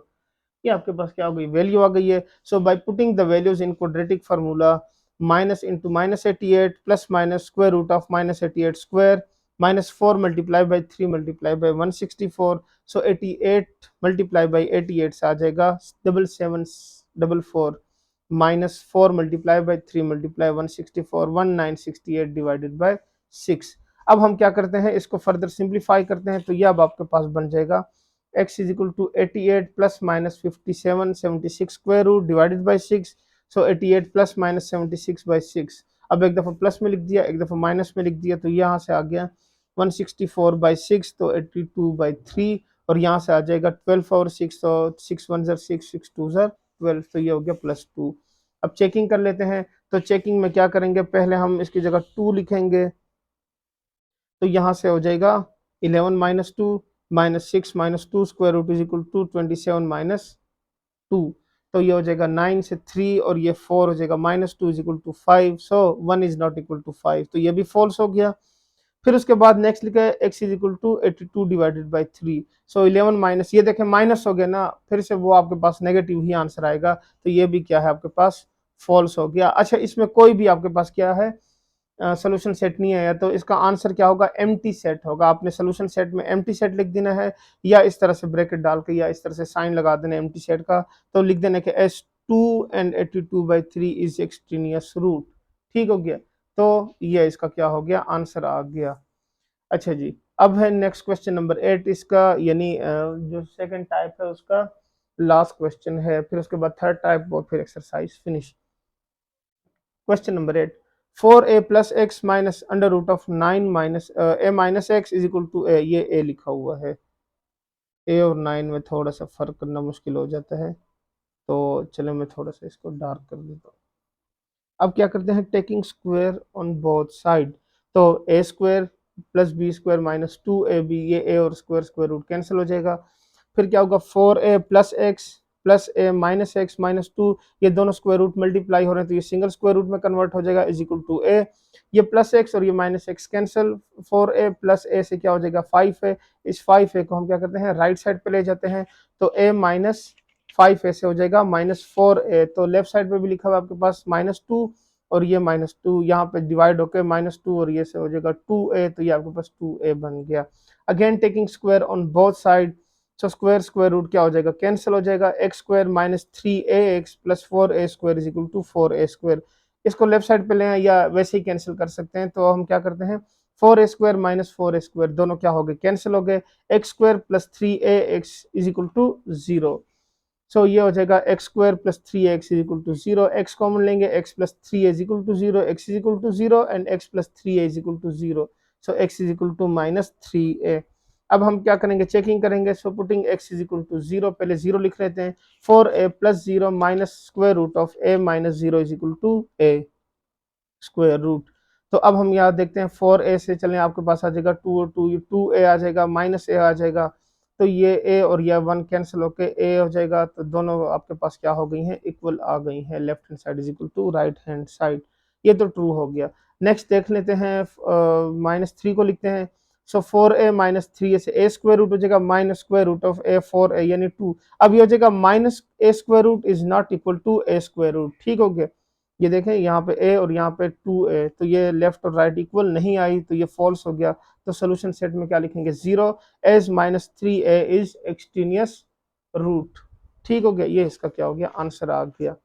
ये आपके पास क्या हो गई, वैल्यू आ गई है। So by putting the values in quadratic formula minus into -88 plus minus square root of -88 square -4 multiply by 3 multiply by 164। So 88 multiply by 88 से आ जाएगा 7744 -4 मल्टीप्लाई बाई 3 मल्टीप्लाई 164 1968 डिवाइडेड बाई 6। अब हम क्या करते हैं, इसको फर्दर सिंप्लीफाई करते हैं तो ये अब आपके पास बन जाएगा x is equal to 88 plus minus 57 76 square root divided by 6। So 88 plus minus 76 by 6। अब एक दफ़ा प्लस में लिख दिया, एक दफ़ा माइनस में लिख दिया तो यहाँ से आ गया 164 बाई 6 तो 82 बाई 3 और यहाँ से आ जाएगा 12 और 6 तो 6 1 ज़र 6 6 2 ज़र 12 तो ये हो गया +2। अब चेकिंग कर लेते हैं तो चेकिंग में क्या करेंगे, पहले हम इसकी जगह 2 लिखेंगे तो यहाँ से हो जाएगा 11 minus 2 minus 6 minus 2 square root is equal to 27 minus 2। तो ये हो जाएगा 9 से 3 और ये 4 हो जाएगा -2 is equal to 5। So 1 is not equal to 5 तो ये भी फॉल्स हो गया। फिर उसके बाद नेक्स्ट लिखा है x is equal to 82 divided by 3। So 11 minus, ये देखें माइनस हो गया ना, फिर से वो आपके पास नेगेटिव ही आंसर आएगा तो ये भी क्या है आपके पास फॉल्स हो गया। अच्छा, इसमें कोई भी आपके पास क्या है सोल्यूशन सेट नहीं आया तो इसका आंसर क्या होगा, एम्प्टी सेट होगा। आपने सोल्यूशन सेट में एम्प्टी सेट लिख देना है या इस तरह से ब्रैकेट डाल के या इस तरह से साइन लगा देना एम्प्टी सेट का, तो लिख देना कि S2 and 82/3 is extraneous root. ठीक हो गया, तो ये इसका क्या हो गया, आंसर आ गया। अच्छा जी, अब है नेक्स्ट क्वेश्चन नंबर 8, इसका यानी जो सेकंड टाइप है उसका लास्ट क्वेश्चन है, फिर उसके बाद थर्ड टाइप और फिर exercise finish. Question number 8, 4a plus x minus under root of 9 minus a minus x is equal to a. ये ए लिखा हुआ है, ए और 9 में थोड़ा सा फर्क करना मुश्किल हो जाता है तो चलो मैं थोड़ा सा इसको डार्क कर देता हूँ। अब क्या करते हैं, taking square on both side, तो a square plus B square minus 2ab, ये ए और स्क्वायर स्क्वायर रूट कैंसिल हो जाएगा। फिर क्या होगा, 4a प्लस ए माइनस एक्स माइनस 2, ये दोनों स्क्वायर रूट मल्टीप्लाई हो रहे हैं तो ये सिंगल स्क्वायर रूट में कन्वर्ट हो जाएगा इज इक्वल टू ए। ये प्लस एक्स और ये minus x cancel, 4a plus a से क्या हो जाएगा 5a। इस 5a को हम क्या करते हैं, राइट साइड पे ले जाते हैं तो a माइनस 5a से हो जाएगा -4a। तो लेफ्ट साइड पे भी लिखा हुआ है आपके पास -2 और ये -2 यहाँ पे डिवाइड होके -2 और ये से हो जाएगा 2a, तो ये आपके पास 2a बन गया। Again taking square on both side, so square root क्या हो जाएगा, कैंसिल हो जाएगा। X square minus 3ax plus 4a square is equal to 4a square. इसको लेफ्ट साइड पे लें या वैसे ही कैंसिल कर सकते हैं, तो हम क्या करते हैं 4a square minus 4a square दोनों क्या हो गए, कैंसिल हो गए। X square plus 3ax is equal to 0। सो ये हो जाएगा x square plus 3x is equal to 0। X common लेंगे, x plus 3 is equal to 0, x is equal to 0 and x plus 3a is equal to 0। So x is equal to minus 3a। अब हम क्या करेंगे, checking करेंगे। So putting x is equal to 0, पहले 0 लिख लेते हैं। 4a plus 0 minus square root of a minus 0 is equal to a square root. तो अब हम यहाँ देखते हैं 4a से चलें, आपके पास आ जाएगा 2 और 2a आ जाएगा, माइनस a आ जाएगा, तो ये a और ये 1 कैंसिल होके a हो जाएगा। तो दोनों आपके पास क्या हो गई हैं, इक्वल आ गई हैं। Left hand side is equal to right hand side, ये तो ट्रू हो गया। नेक्स्ट देख लेते हैं, -3 को लिखते हैं। सो 4a माइनस 3a से a स्क्वायर रूट हो जाएगा minus square root of a 4a यानी 2। अब ये हो जाएगा minus a square root is not equal to a square root. ठीक हो गया, ये देखें यहाँ पे a और यहाँ पे 2a, तो ये लेफ्ट और राइट इक्वल नहीं आई, तो ये फॉल्स हो गया। तो सोल्यूशन सेट में क्या लिखेंगे, 0 as minus 3a is extraneous root. ठीक हो गया, ये इसका क्या हो गया, आंसर आ गया।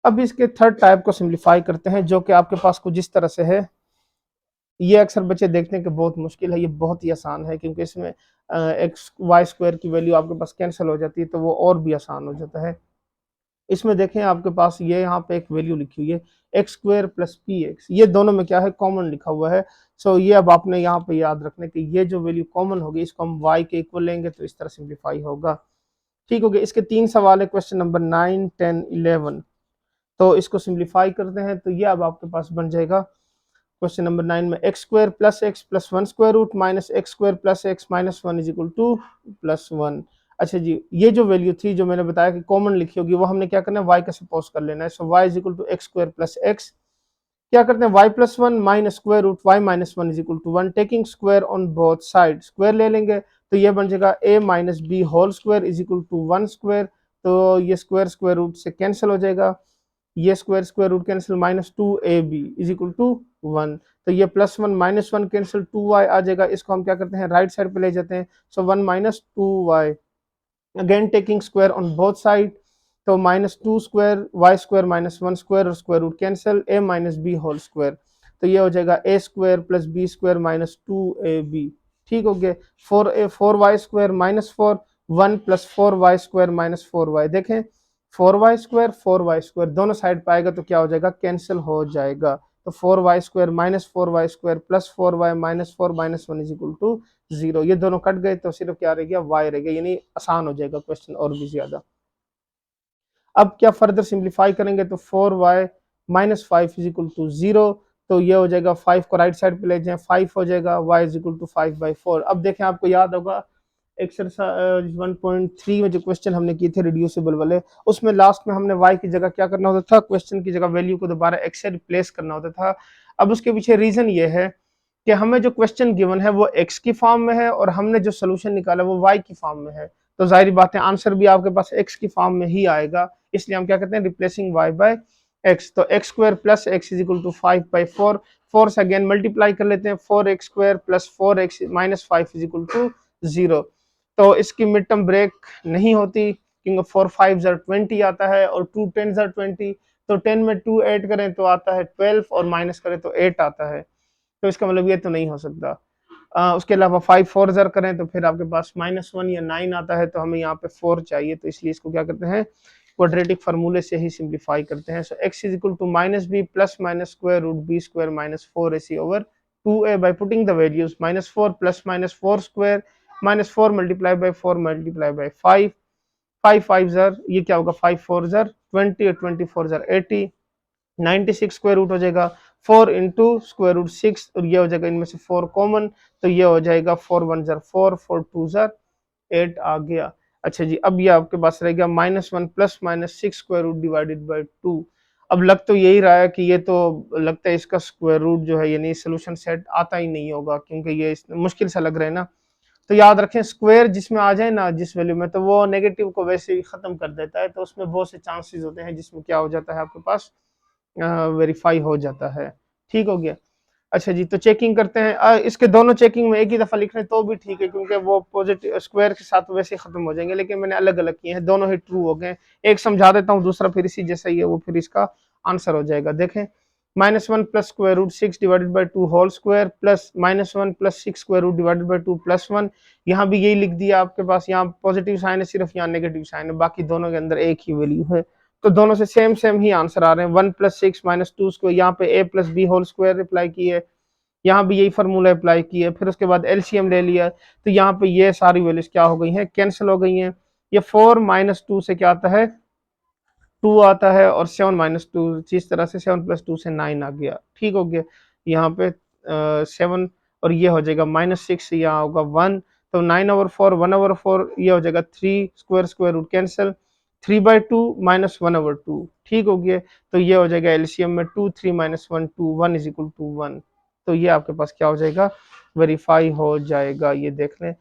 अब इसके थर्ड टाइप को सिंप्लीफाई करते हैं, जो कि आपके पास कुछ इस तरह से है। ये अक्सर बच्चे देखते हैं कि बहुत मुश्किल है, ये बहुत ही आसान है, क्योंकि इसमें एक्स वाई स्क्वायर की वैल्यू आपके पास कैंसिल हो जाती है, तो वो और भी आसान हो जाता है। इसमें देखें आपके पास ये यहाँ पे एक वैल्यू लिखी हुई है x square plus P x, ये दोनों में क्या है, कॉमन लिखा हुआ है। सो ये अब आपने यहाँ पे याद रखने की, ये जो वैल्यू कॉमन होगी इसको हम y के इक्वल लेंगे, तो इस तरह सिंप्लीफाई होगा। ठीक हो गया। इसके 3 सवाल है, क्वेश्चन नंबर 9, 10, 11। तो इसको सिंप्लीफाई करते हैं, तो ये अब आपके पास बन जाएगा क्वेश्चन नंबर 9 में x square plus 1 square root minus x square plus x minus 1 is equal to +1। अच्छा जी, ये जो वैल्यू थी जो मैंने बताया कि कॉमन लिखी होगी, वो हमने क्या करना है, y का सपोज कर लेना है। So y is equal to x square plus x, क्या करते हैं y plus 1 minus square root y minus 1 is equal to 1। Taking square on both side, square ले लेंगे, तो ये बन जाएगा a minus b whole square is equal to 1 square. तो ये स्क्वायर स्क्वायर रूट से कैंसिल हो जाएगा, ये square square root cancel, minus 2ab is equal to 1। तो ये +1 -1 कैंसिल, 2y आ जाएगा। इसको हम क्या करते हैं, राइट साइड पे ले जाते हैं। So 1 minus 2y, again taking square on both side, तो -2 square y square minus 1 square और square root cancel, a minus b whole square. तो ये हो जाएगा a square plus B square minus 2ab। ठीक हो गया। 4y square minus 4, 1 plus 4y square minus 4y। देखें 4y स्क्वायर दोनों साइड पाएगा तो क्या हो जाएगा, कैंसिल हो जाएगा। तो 4y square minus 4y square plus 4y minus 4 minus 1 is equal to 0। ये दोनों कट गए, तो सिर्फ क्या रह गया, y रह गया, यानी आसान हो जाएगा क्वेश्चन और भी ज्यादा। अब क्या फर्दर सिंप्लीफाई करेंगे, तो 4y minus 5 is equal to 0। तो ये हो जाएगा, 5 को राइट साइड पे ले जाएं, 5 हो जाएगा, y इज इक्वल टू 5/4। अब देखें, आपको याद होगा एक्सरसाइज 1.3 में जो क्वेश्चन हमने किए थे रिड्यूसिबल वाले, उसमें लास्ट में हमने y की जगह क्या करना होता था, क्वेश्चन की जगह वैल्यू को दोबारा x से रिप्लेस करना होता था। अब उसके पीछे रीजन ये है कि हमें जो क्वेश्चन गिवन है वो x की फॉर्म में है और हमने जो सोल्यूशन निकाला वो y की फॉर्म में है, तो जाहिर बात है आंसर भी आपके पास x की फॉर्म में ही आएगा। इसलिए हम क्या करते हैं, रिप्लेसिंग y बाय x। तो x square plus x is equal to 5/4, 4 से अगेन मल्टीप्लाई कर लेते हैं, 4x square plus 4x minus 5 is equal to 0। तो इसकी मिड टर्म ब्रेक नहीं होती, क्योंकि 4 5 20 आता है और 2 10 20। तो 10 में 2 ऐड करें तो आता है 12 और माइनस करें तो 8 आता है, तो इसका मतलब ये तो नहीं हो सकता। उसके अलावा 5 4 करें तो फिर आपके पास -1 या 9 आता है, तो हमें यहाँ पे 4 चाहिए, तो इसलिए इसको क्या करते हैं, क्वाड्रेटिक फार्मूले से ही सिंप्लीफाई करते हैं। So x is equal to -b plus minus square root b square minus 4ac over 2a by putting the values -4 plus -4 square -4 multiply by 4 multiply by 5, 5 5 ये क्या होगा, 5 4 20 और 20 4 80, 96 स्क्वायर रूट हो जाएगा, 4 इंटू स्क्वायर रूट 6 और ये हो जाएगा इनमें से 4 कॉमन, तो ये हो जाएगा 4 1 4 4 2 8 आ गया। अच्छा जी, अब ये आपके पास रह गया -1 plus -6 square root divided by 2। अब लग तो यही रहा है कि ये तो लगता है इसका स्क्वायर रूट जो है यानी सोल्यूशन सेट आता ही नहीं होगा, क्योंकि ये मुश्किल सा लग रहा है ना। तो याद रखें, स्क्वायर जिसमें आ जाए ना जिस वैल्यू में, तो वो नेगेटिव को वैसे ही खत्म कर देता है, तो उसमें बहुत से चांसेस होते हैं जिसमें क्या हो जाता है आपके पास वेरीफाई हो जाता है। ठीक हो गया। अच्छा जी, तो चेकिंग करते हैं। इसके दोनों चेकिंग में एक ही दफ़ा लिख रहे हैं तो भी ठीक है, क्योंकि वो पॉजिटिव स्क्वायर के साथ वैसे ही ख़त्म हो जाएंगे, लेकिन मैंने अलग अलग किए हैं, दोनों ही ट्रू हो गए। एक समझा देता हूँ, दूसरा फिर इसी जैसा ही है, वो फिर इसका आंसर हो जाएगा। देखें, -1 plus square root 6 divided by 2 whole square plus -1 plus 6 square root divided by 2 plus 1। यहाँ भी यही लिख दिया आपके पास, यहाँ पॉजिटिव साइन है सिर्फ, यहाँ नेगेटिव साइन है, बाकी दोनों के अंदर एक ही वैल्यू है, तो दोनों से सेम सेम ही आंसर आ रहे हैं। 1 प्लस 6 माइनस 2 स्क्वायर, यहाँ पे a plus b whole square apply की है, यहाँ भी यही फार्मूला अप्लाई की है, फिर उसके बाद एलसीएम ले लिया, तो यहाँ पे ये सारी वैल्यूज क्या हो गई हैं, कैंसिल हो गई हैं। ये 4 माइनस 2 से क्या आता है, 2 आता है, और 7 माइनस 2 जिस तरह से 7 प्लस 2 से 9 आ गया। ठीक हो गया। यहाँ पे 7, और ये हो जाएगा -6 से यहाँ होगा 1, तो 9/4 1/4 ये हो जाएगा 3 स्क्वायर, स्क्वायर रूट कैंसिल, 3/2 -1/2। ठीक हो गया। तो ये हो जाएगा एलसीएम में 2 3 माइनस 1 2 1 इज इक्वल टू 1। तो ये आपके पास क्या हो जाएगा, वेरीफाई हो जाएगा। ये देख लें,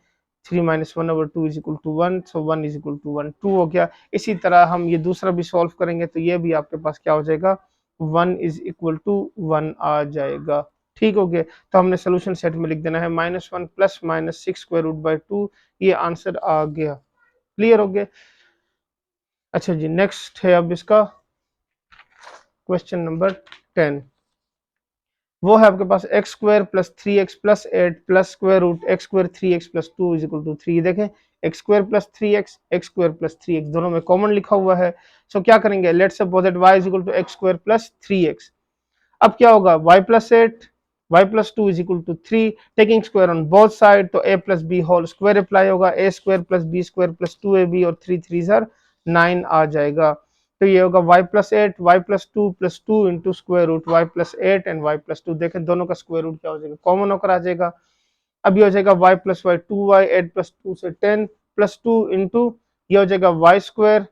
3 minus 1/2 is equal to 1, so 1 is equal to 1, 2 हो गया। इसी तरह हम ये दूसरा भी सॉल्व करेंगे, तो ये भी आपके पास क्या हो जाएगा, 1 इज इक्वल टू 1 आ जाएगा। ठीक हो गया। तो हमने सोल्यूशन सेट में लिख देना है -1 प्लस -6 स्क्वायर रूट बाई 2, ये आंसर आ गया। क्लियर हो गया। अच्छा जी, नेक्स्ट है अब इसका क्वेश्चन नंबर 10। वो है आपके पास x square plus 3x plus 8 plus square root x square 3x plus 2 is equal to 3। देखें, x square plus 3x, x square plus 3x दोनों में कॉमन लिखा हुआ है। सो क्या करेंगे, let's suppose that y is equal to x square plus 3x। अब क्या होगा, y plus 8 y plus 2 is equal to 3, taking square on both side, तो a plus b whole square apply होगा, a square plus B square plus 2ab, और 3 3 sir 9 आ जाएगा। तो ये होगा y plus 8 y plus 2 into square root y plus 8 and y plus 2। देखें, दोनों का स्क्वायर रूट क्या हो जाएगा, कॉमन होकर आ जाएगा। अब ये हो जाएगा y plus Y 2y, 8 plus 2 से 10 प्लस 2 इंटू ये हो जाएगा y square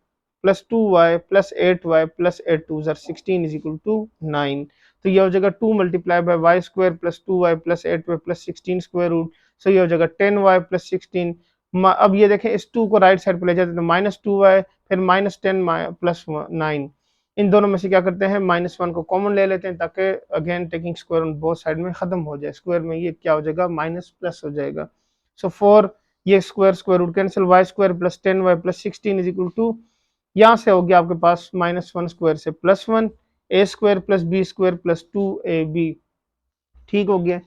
plus 2y plus 8y plus 8 2 16 is equal to 9। तो ये हो जाएगा 2 multiply by y square plus 2y plus 8y plus 16 square root, so ये हो जाएगा 10y प्लस 16। अब ये देखें, इस 2 को राइट साइड पे ले जाते हैं, तो -2y फिर -10 प्लस 9, इन दोनों में से क्या करते हैं, -1 को कॉमन ले लेते हैं, ताकि again taking square on both side में खत्म हो जाए, स्क्वायर में ये क्या हो जाएगा, माइनस प्लस हो जाएगा। सो 4 ये square square root cancel, y square plus 10y plus 16 is equal to, यहाँ से हो गया आपके पास -1 स्क्वायर से +1, a square plus B square plus 2ab। ठीक हो गया।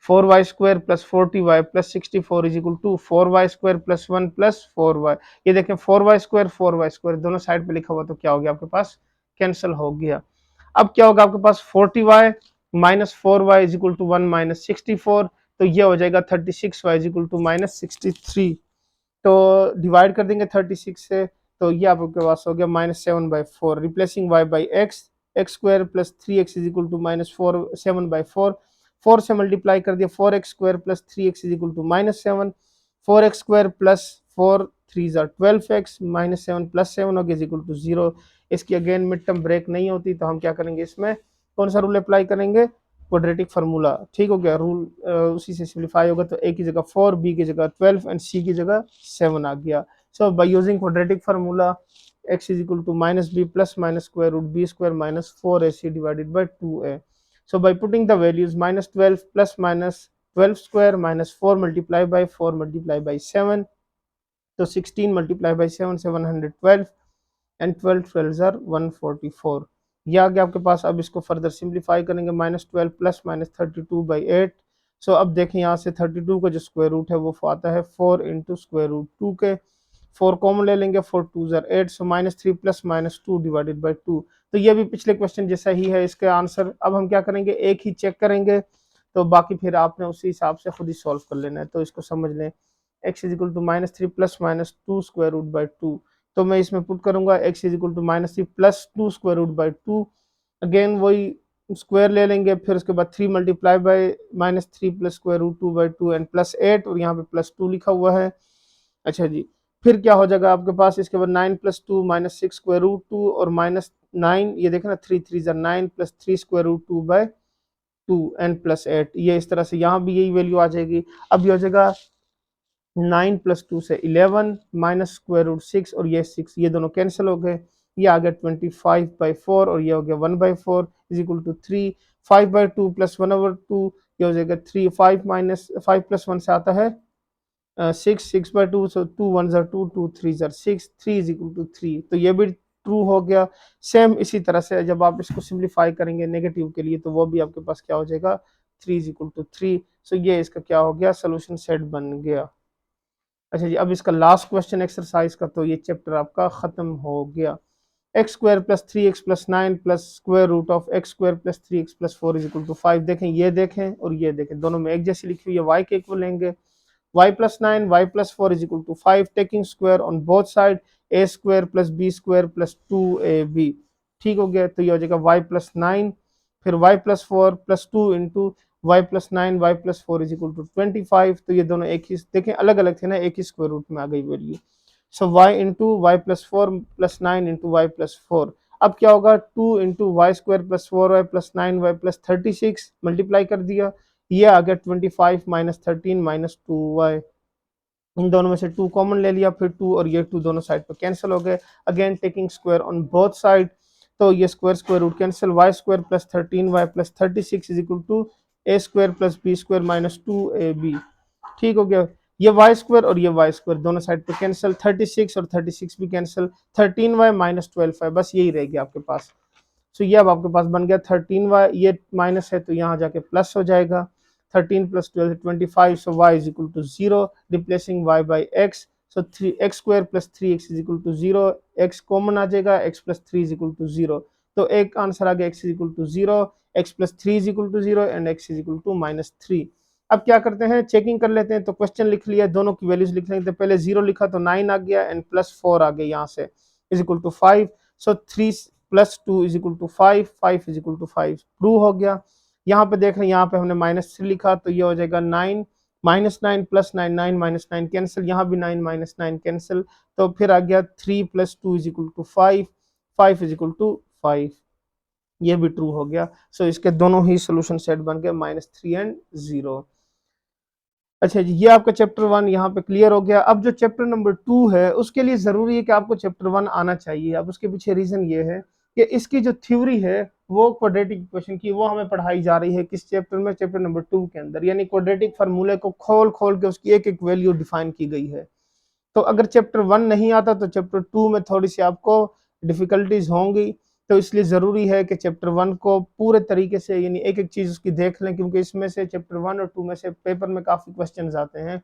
4y square plus 40y plus 64 is equal to 4y square plus 1 plus 4y। ये देखें, 4y स्क्वायर दोनों साइड पे लिखा हुआ, तो क्या हो गया आपके पास, कैंसिल हो गया। अब क्या होगा आपके पास, 40y minus 4y is equal to 1 minus 64, तो ये हो जाएगा 36y is equal to minus 63। तो डिवाइड कर देंगे 36 से, तो ये आपके पास हो गया -7/4, replacing y by x square plus 3x is equal to -7/4, 4 से मल्टीप्लाई कर दिया, 4x square plus 3x is equal to -7, 4x square plus 4 3 12x -7 plus 7 हो गया इज इक्वल टू 0। इसकी अगेन मिड टर्म ब्रेक नहीं होती, तो हम क्या करेंगे, इसमें कौन सा रूल अप्लाई करेंगे, क्वाड्रेटिक फार्मूला। ठीक हो गया, रूल उसी से सिंप्लीफाई होगा, तो a की जगह 4, b की जगह 12 एंड c की जगह 7 आ गया। So by using quadratic formula, x is equal to -b plus minus square root b square minus 4ac divided by 2a। So by putting the values -12 plus -12 square minus 4 multiply by 4 multiply by 7, तो 16 multiply by 7 से 112 and 12 12 are 144। ये आ गया आपके पास। अब इसको further simplify करेंगे, -12 plus -32/8। सो अब देखें, यहाँ से 32 का जो स्क्वायर रूट है वो आता है 4 इंटू स्क्वायर रूट 2 के, 4 कॉमन ले लेंगे, 4 2 are 8, so -3 plus -2 divided by 2। तो ये भी पिछले क्वेश्चन जैसा ही है इसका आंसर। अब हम क्या करेंगे, एक ही चेक करेंगे, तो बाकी फिर आपने उसी हिसाब से खुद ही सॉल्व कर लेना है। तो इसको समझ लें, x is equal to -3 plus -2 square root by 2, तो मैं इसमें पुट करूंगा x is equal to -3 plus 2 square root by 2, again वही स्क्वायर ले लेंगे, फिर उसके बाद 3 multiply by -3 plus square root 2 by 2 and plus 8, और यहाँ पे +2 लिखा हुआ है। अच्छा जी, फिर क्या हो जाएगा आपके पास, इसके बाद 9 प्लस 2 -6 स्क्वायर रूट 2 और -9, ये देखें ना, 3 3 9 plus 3 square root 2 by 2 and plus 8, ये इस तरह से यहाँ भी यही वैल्यू आ जाएगी। अब ये हो जाएगा 9 प्लस 2 से 11 माइनस स्क्वायर रूट 6, और ये 6, ये दोनों कैंसिल हो गए। ये आ गया 25/4 और ये हो गया 1/4 इज इक्वल टू 3। 5/2 प्लस 1/2 ये हो जाएगा 3। 5 माइनस 5 प्लस 1 से आता है 6। 6/2 सो 2 1 ज़ा 2 2 3 ज़ा 6 3 इज इक्वल टू 3। तो ये भी ट्रू हो गया। सेम इसी तरह से जब आप इसको सिंप्लीफाई करेंगे नेगेटिव के लिए तो वो भी आपके पास क्या हो जाएगा 3 इज इक्वल टू 3। सो ये इसका क्या हो गया सोल्यूशन सेट बन गया। अच्छा जी, अब इसका लास्ट क्वेश्चन एक्सरसाइज का, तो ये चैप्टर आपका खत्म हो गया। X square plus 3x plus 9 plus square root of x square plus 3x plus 4 is equal to 5। देखें, ये देखें और ये देखें, दोनों में एक जैसी लिखी हुई है, y के इक्वल लेंगे। y plus 9 y plus 4 is equal to 5, taking square on both side a square plus b square plus 2ab। ठीक हो गया, तो ये हो जाएगा y plus 9 फिर y plus 4 plus 2 into y plus 9 y plus 4 is equal to 25। तो ये दोनों एक ही, देखें अलग अलग थे ना, एक ही स्क्वायर रूट में आ गई value. So y into y plus 4 plus 9 into y plus 4। अब क्या होगा 2 into y square plus 4y plus 9y plus 36 multiply कर दिया, ये आ गया 25 माइनस 13 माइनस 2y। इन दोनों में से 2 कॉमन ले लिया, फिर 2 और ये 2 दोनों साइड पर कैंसिल हो गए। Again taking square on both side, तो ये square square root cancel, y square plus 13y plus 36 is equal to a square plus B square minus 2ab। ठीक हो गया, ये वाई स्क्वायर और ये वाई स्क्वायर दोनों साइड पे कैंसिल, 36 और 36 भी कैंसिल, 13y माइनस 12y, बस यही रहेगी आपके पास। सो ये अब आपके पास बन गया 13y, ये माइनस है तो यहाँ जाके प्लस हो जाएगा। 13 plus 12 25, so y is equal to 0, replacing y by x। So 3x square plus 3x is equal to 0, x common आ जाएगा, x plus 3 is equal to 0। तो एक आंसर आ गया x is equal to 0, x plus 3 is equal to 0 and x is equal to minus 3। अब क्या करते हैं, चेकिंग कर लेते हैं। तो क्वेश्चन लिख लिया, दोनों की वैल्यूज लिख लेंगे। तो पहले 0 लिखा तो 9 आ गया एंड प्लस 4 आ गया यहाँ से, is equal to 5। So 3 plus 2 is equal to 5, 5 is equal to 5, prove हो गया। यहाँ पे देख रहे हैं, यहाँ पे हमने माइनस 3 लिखा तो ये हो जाएगा 9 माइनस 9 प्लस 9 9 माइनस 9 कैंसिल, यहाँ भी 9 माइनस 9 कैंसिल। तो फिर आ गया 3 plus 2 is equal to 5, 5 is equal to 5, ये भी ट्रू हो गया। सो इसके दोनों ही सोल्यूशन सेट बन गए -3 एंड 0। अच्छा जी, ये आपका चैप्टर 1 यहाँ पे क्लियर हो गया। अब जो चैप्टर नंबर 2 है उसके लिए ज़रूरी है कि आपको चैप्टर 1 आना चाहिए। अब उसके पीछे रीज़न ये है कि इसकी जो थ्योरी है वो क्वाड्रेटिक इक्वेशन की, वो हमें पढ़ाई जा रही है किस चैप्टर में, चैप्टर नंबर 2 के अंदर। यानी क्वाड्रेटिक फार्मूले को खोल खोल के उसकी एक एक वैल्यू डिफाइन की गई है। तो अगर चैप्टर 1 नहीं आता तो चैप्टर 2 में थोड़ी सी आपको डिफिकल्टीज होंगी। तो इसलिए ज़रूरी है कि चैप्टर 1 को पूरे तरीके से, यानी एक एक चीज़ उसकी देख लें, क्योंकि इसमें से चैप्टर 1 और 2 में से पेपर में काफ़ी क्वेश्चन आते हैं।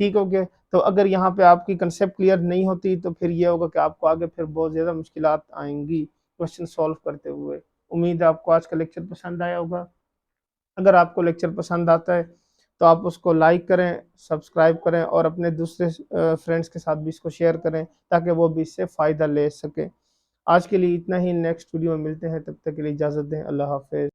ठीक हो गया, तो अगर यहाँ पे आपकी कंसेप्ट क्लियर नहीं होती तो फिर ये होगा कि आपको आगे फिर बहुत ज़्यादा मुश्किलात आएंगी क्वेश्चन सॉल्व करते हुए। उम्मीद है आपको आज का लेक्चर पसंद आया होगा। अगर आपको लेक्चर पसंद आता है तो आप उसको लाइक करें, सब्सक्राइब करें और अपने दूसरे फ्रेंड्स के साथ भी इसको शेयर करें ताकि वो भी इससे फ़ायदा ले सकें। आज के लिए इतना ही, नेक्स्ट वीडियो में मिलते हैं, तब तक के लिए इजाज़त दें। अल्लाह हाफ़िज़।